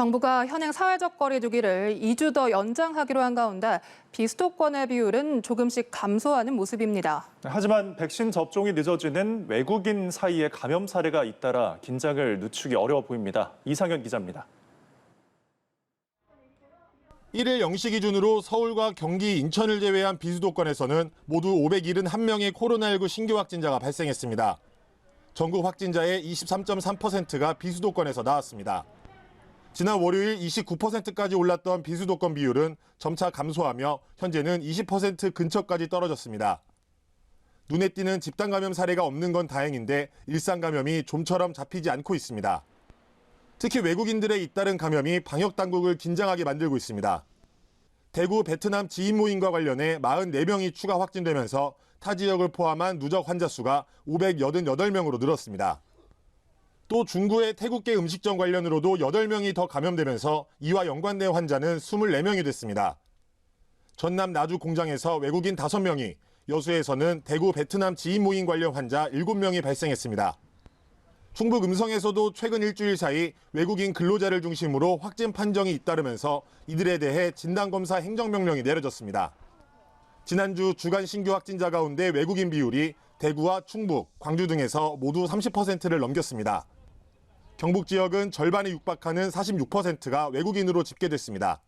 정부가 현행 사회적 거리 두기를 2주 더 연장하기로 한 가운데 비수도권의 비율은 조금씩 감소하는 모습입니다. 하지만 백신 접종이 늦어지는 외국인 사이의 감염 사례가 잇따라 긴장을 늦추기 어려워 보입니다. 이상현 기자입니다. 1일 0시 기준으로 서울과 경기, 인천을 제외한 비수도권에서는 모두 571명의 코로나19 신규 확진자가 발생했습니다. 전국 확진자의 23.3%가 비수도권에서 나왔습니다. 지난 월요일 29%까지 올랐던 비수도권 비율은 점차 감소하며 현재는 20% 근처까지 떨어졌습니다. 눈에 띄는 집단 감염 사례가 없는 건 다행인데 일상 감염이 좀처럼 잡히지 않고 있습니다. 특히 외국인들의 잇따른 감염이 방역 당국을 긴장하게 만들고 있습니다. 대구 베트남 지인 모임과 관련해 44명이 추가 확진되면서 타 지역을 포함한 누적 환자 수가 588명으로 늘었습니다. 또 중구의 태국계 음식점 관련으로도 8명이 더 감염되면서 이와 연관된 환자는 24명이 됐습니다. 전남 나주 공장에서 외국인 5명이, 여수에서는 대구 베트남 지인 모임 관련 환자 7명이 발생했습니다. 충북 음성에서도 최근 일주일 사이 외국인 근로자를 중심으로 확진 판정이 잇따르면서 이들에 대해 진단검사 행정명령이 내려졌습니다. 지난주 주간 신규 확진자 가운데 외국인 비율이 대구와 충북, 광주 등에서 모두 30%를 넘겼습니다. 경북 지역은 절반에 육박하는 46%가 외국인으로 집계됐습니다.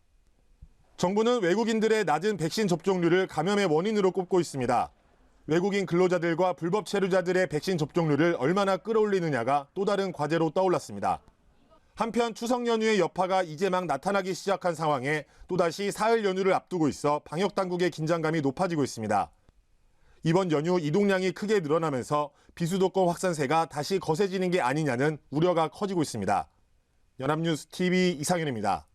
정부는 외국인들의 낮은 백신 접종률을 감염의 원인으로 꼽고 있습니다. 외국인 근로자들과 불법 체류자들의 백신 접종률을 얼마나 끌어올리느냐가 또 다른 과제로 떠올랐습니다. 한편 추석 연휴의 여파가 이제 막 나타나기 시작한 상황에 또다시 사흘 연휴를 앞두고 있어 방역 당국의 긴장감이 높아지고 있습니다. 이번 연휴 이동량이 크게 늘어나면서 비수도권 확산세가 다시 거세지는 게 아니냐는 우려가 커지고 있습니다. 연합뉴스 TV 이상현입니다.